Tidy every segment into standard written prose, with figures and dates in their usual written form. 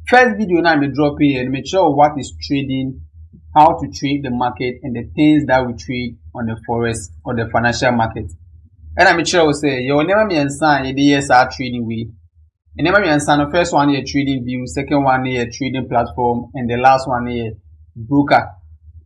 First video now me drop here and make sure what is trading, how to trade the market, and the things that we trade on the forex or the financial market. And I make sure say you never me understand the ESR trading way. And never me understand the first one here Tradingview, second one here trading platform, and the last one here broker.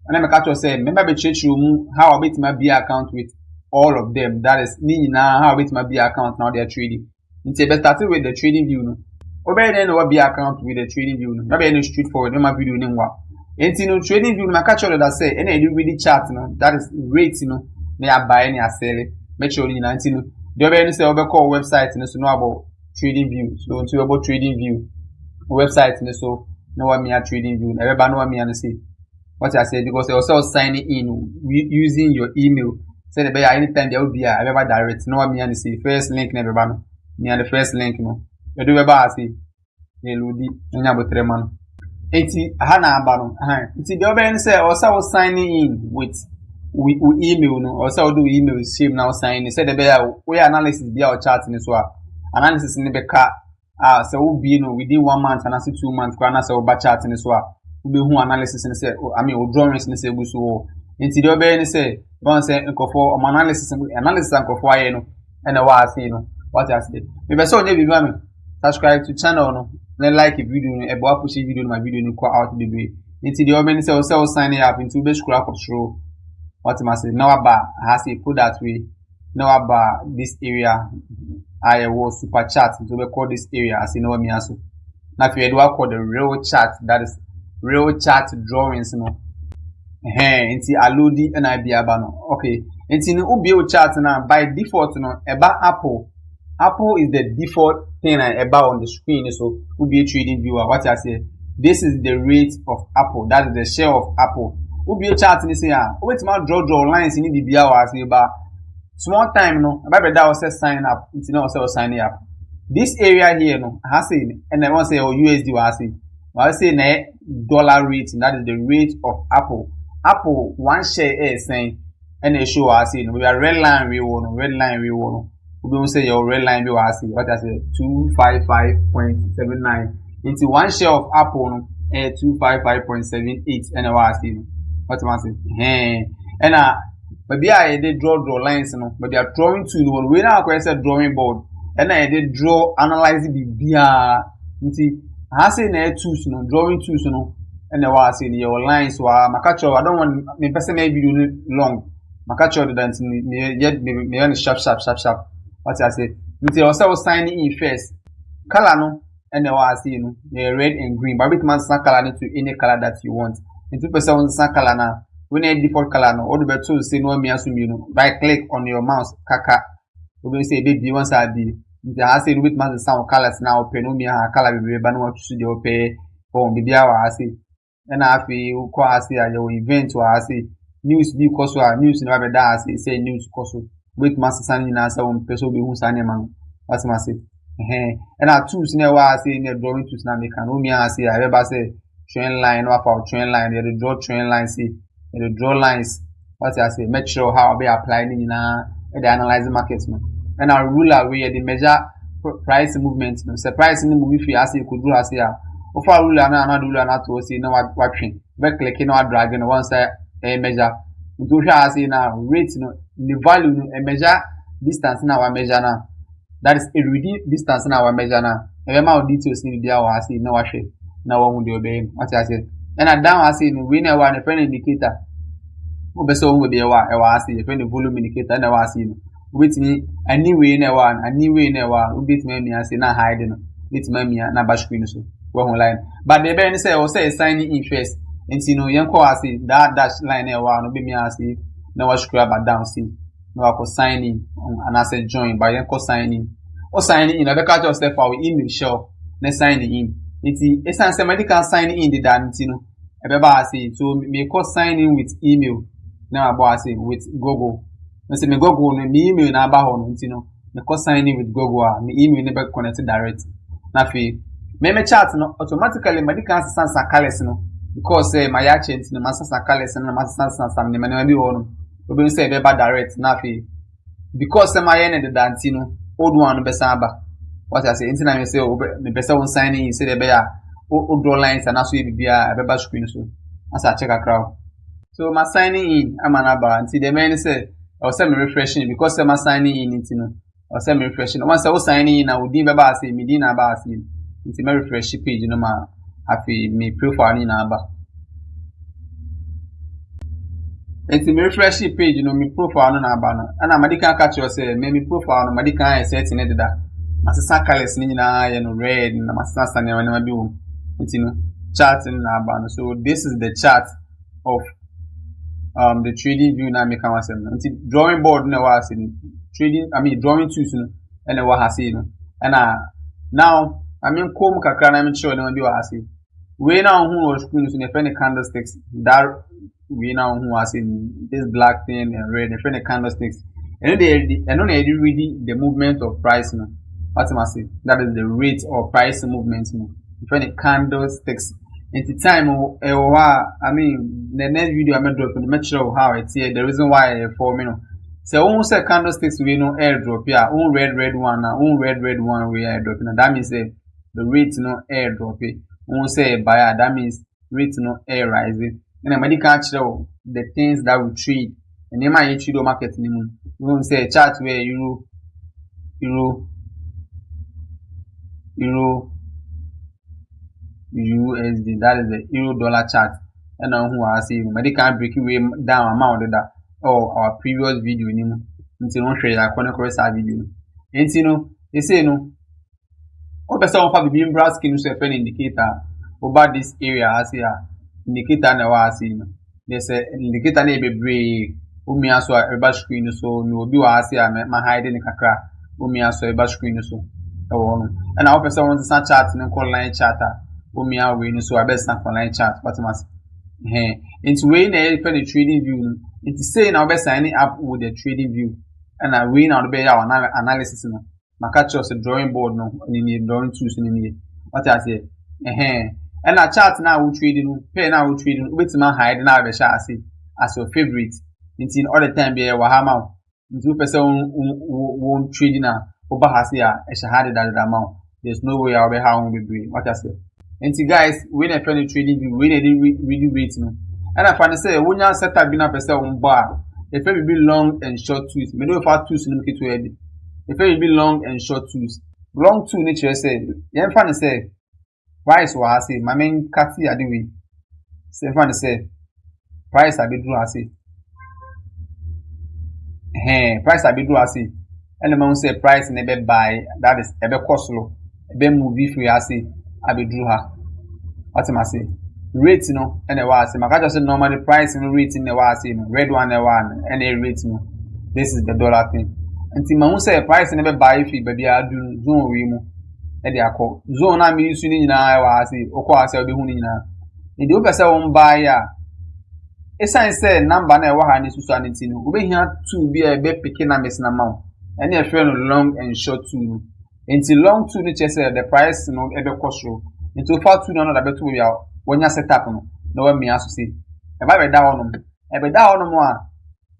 And I make sure say remember be trade through how I bet my B account with all of them. That is now how I bet my B account now they are trading. It's better starting with the Tradingview. No. Over then what be account with the Tradingview. No be any straightforward. No my video name what. And you know Tradingview my catch all that say any do really chart that is rates they are buying and selling. Make sure you know the other any say over call website so know about Tradingview. So to about Tradingview website so know what me are Tradingview. Everybody know what me and say. What I said because they also signing in using your email. Say the bear anytime there will be a ever direct. Know what me and say first link never ban. Me and the first link you do about say Ludi Nyabotre man. Eti hana abano. Eti the other say also signing in with email no also do email same now sign. Say the bear we analysis be our chart in so analysis in the car so we be within 1 month and 2 months kwana say we chart in so we be who analysis in say I mean we drawings in say go so. Eti the other say don't say for analysis and for and what I say what I say. Maybe so ne be subscribe to channel no then like if video no ebo push video my video no out the way until the omen say also sign up into be scroll up through what I say now about has it put that way now about this area I was super chat to be call this area as you know me also now if you do call the real chat that is real chat drawings no until aludi and I be abano okay until ubi chat now by default no eba Apple is the default thing about on the screen. So we'll be a trading viewer. What I say, this is the rate of Apple. That is the share of Apple. We'll be a chart and say, wait my draw lines in the BR was about small time, no. About that was sign up. It's not also signing up. This area here, no, has seen, and I want to say, oh, USD was saying. I say, dollar rate, and that is the rate of Apple. Apple, one share is saying, and they show us, we are red line, we want. We will say your red line, what I say, 255.79 into one share of Apple, 255.78, and I see what I say. And maybe I did draw lines, but they are drawing to the one. We now request drawing board, and I did draw analyze the beer. You see, I say tools, drawing tools, and I say your lines were my catch. I don't want me person maybe long. My catch the dance me sharp. What I say, you also signing in first. Color no, and then what I see red and green. But with man some color to any color that you want. And 2% some color now. When a default color no, all the better to say no me assume right click on your mouse, kaka. We will say baby once I be. I say with man some colors now. Pay no me a color be but no to studio pay for baby I say. And I feel call I say your event or I say news be cause news never that I say news cause. With master signing answer on person be who sign man. What's my say? And I choose never I say near drawing to snap me can me I say I ever say trend line or for trend line, they draw trend line see the draw lines. What I say, make sure how I be applying in the analyzing markets. And I rule away the measure price movement. The price in the movie if you could do as here. Of our rule and another rule and to see no watching. Back clicking or dragging once I measure. Do I say now rate the value a measure distance in our measure now. That is a reduced distance in our measure now. Every amount of details in the hour I say no wash it. No one will obey what I said. And I down I say we never want a friend indicator. So will be a while I see a friend volume indicator and I see with me anyway in a one, anyway in a one, beat me I say not hiding it me and a screen so online. But the Ben say or say signing in first. And you know, young I see that dash line there one be me I see no wash grab down see no I could sign in and I said join by young signing or signing in. I be catch yourself for email show then signing in. It's a somebody can sign in the dance, you know. I say so me call sign in with email. Now I say with Google. I say me Google me email na ba ho you know. Me call sign in with Google me email never connected direct. Na fi me chat no automatically me can sense calls no because my agent no master calls no master sense me me be one. We say be direct na fi because my end the dance you know old one be samba. What I say, internet say, me person signing in say the bear o draw lines and also be a beba screen so as I check a crowd. So my signing in I'm an aba until the man say or send me refreshing because I'm signing in it, you know, or send me refreshing. Once I was signing in, I would be beba say me din aba say it's my refresh page, you know, my happy me profile in aba. It's a refresh page, you know, me profile on aba and I'm a catch you say me profile on my set in it that. Masasa colors ni na red na masasa na na bi wo chart na ba. So this is the chart of the trading view na make am asem no drawing board na wa ase drawing tools no na wa hase no and now kom kakra na me show na bi wa ase we na hu o screen so na friend candlesticks that we na hu ase this black thing and red friend candlesticks and they really the movement of price no. What am I saying? That is the rate or price movement. When the candlesticks in the time, the next video I'm dropping, make sure how it's here. The reason why for me, so almost a candlesticks we know airdrop, yeah, own red one, red one we airdrop. That means the rate no airdrop. Won't say buyer. That means rate no air rising. And I'm catch the things that we trade. And then my trade market, we won't say chart where USD, that is the euro dollar chart. And now who are saying, but they can't break away down amount of that or our previous video. Until one trade, I can't cross our video. And you know, they say no. What person of the beam brass can use an indicator about this area as here. Indicator now I see. There's an indicator name break. Umi aso a screen so no be wa ase my hiding the kakra. Umi aso a screen so. And I hope someone to chart and call line charter. Umi are winning so I best not online chart. But must into way the trading view. It's saying our best signing up with the trading view. And I win out the better analysis. My catch us a drawing board no in drawing tools in what I say. And I chart now we trading, pay now we trading with my hide now the chassis as your favorite. It's in all the time be a wahama. Into person won't trading now. Over Hasia, a shahada that amount. There's no way I'll be how we be what I say. And see, guys, when I find trading view, when I didn't really wait, no. And I find say, when you set up in a person on bar, if it will be long and short tools, may do far tools in the to edit. If it will be long and short tools, long two nature say, you find say, price was I say, my main catty are doing. Say, find say, price I be do I say. Price I be do I say. And the man say price in a bed buy, that is a bit cost low. A bit movie free, I say, I be drew her. What am I say? Rate, you know, and a was, I just say normally price and rate in the was, red one, and a rate, you know. This is the dollar thing. And the man say price in a bed buy if you baby, I do zone remo. And they are called zone. I'm using in I was, or course, I'll be hunting now. In the upper side, buyer. A sign said number never had this to sanity. We here to be a bit picking a missing amount. And your friend long and short too. Until long too, nature said the price no ever cost you. Into far too none of the two out when you set up no one me as to see. If I be down on more.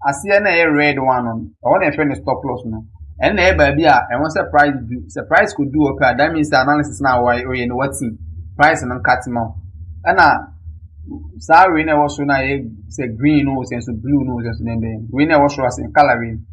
I see a red one on. I want a friend stop loss no. And baby, I want surprise could do okay. That means the analysis now why you know what's in price and cutting out. And sorry, never was so say green nose and so blue nose and then we never show us in coloring.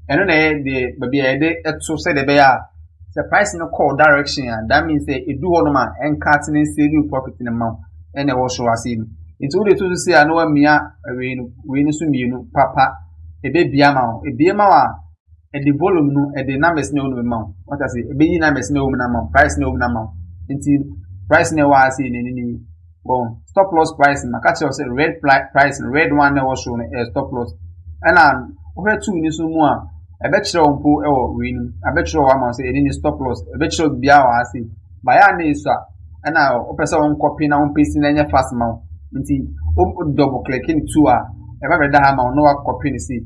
And then baby so say the bear surprise no call direction and that means say it do one man and cutting and saving profit in the amount and I was show us in it's all to say I know me we soon you know papa a baby amount a be amount at the volume no at the numbers no amount what I say a baby numbers no amount price no amount until price no was in any stop loss price and I catch us a red price and red one was shown a stop loss and over two in so more. I bet you on poor win. I bet you one say any stop loss. I bet you be our see. By our name, sir. And now, open copy now, pasting in your fast mount. Until double clicking to her. If I read that amount, no copy the see.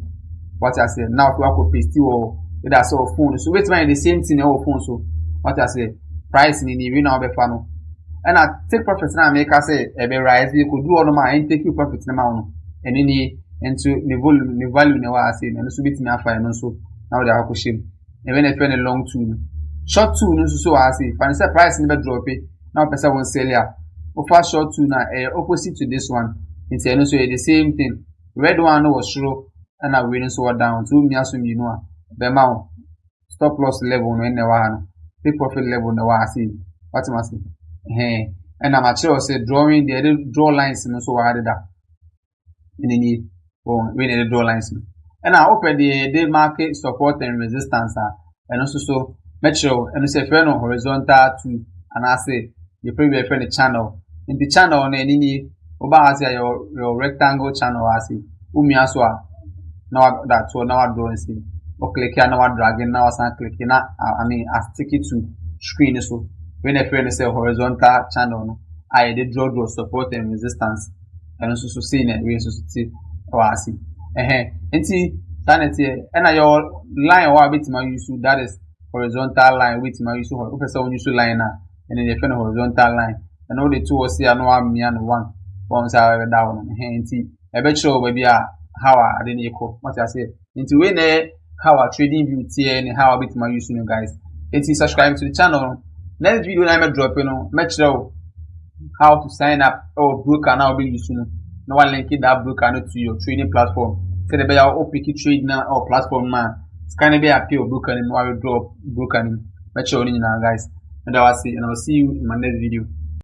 What I say now, to work paste you with that sort of phone. So, wait the same thing in our phone. So, what I say, price in the win of the funnel. And I take profits now, make us say, a rise. You could do all of my and take you profits in the amount. And any. Into the volume, the value never I say, and so bit me after and also now they are shame. Even if any long tool, short tool, no so I say, fancy price never drop it. now person won't sell ya. Offer short two now opposite to this one. It's so the same thing. Red one was true and I waiting so down. 2 me assume you know the amount stop loss level no any one. Take profit level no I see. What am I saying? Hey, and I'm actually say drawing the draw lines no so I did that. In any we need the draw lines. And I open the market support and resistance and also so metro and say friend on horizontal to and I say the previous friend channel in the channel on any over as your rectangle channel as umi aswa now that so now drawing see or click here now dragging now as clicking now I mean I stick it to screen so when a friend say horizontal channel I did draw support and resistance and also so seeing it we so see or I see nti sanity and your line or bit my use that is horizontal line with my use or person use line and then the friend horizontal line and all the two was here no me and one once I down nti e be show baby how I didn't equal what I say nti we how our trading view and how bit my use you guys nti subscribe to the channel next video I may drop make sure how to sign up or broker now be using no one link that broker to your trading platform. Say the better or pick trade now or platform man. It's kind of be a pure broker and I will drop broker. Make sure you know guys. And I will see you in my next video.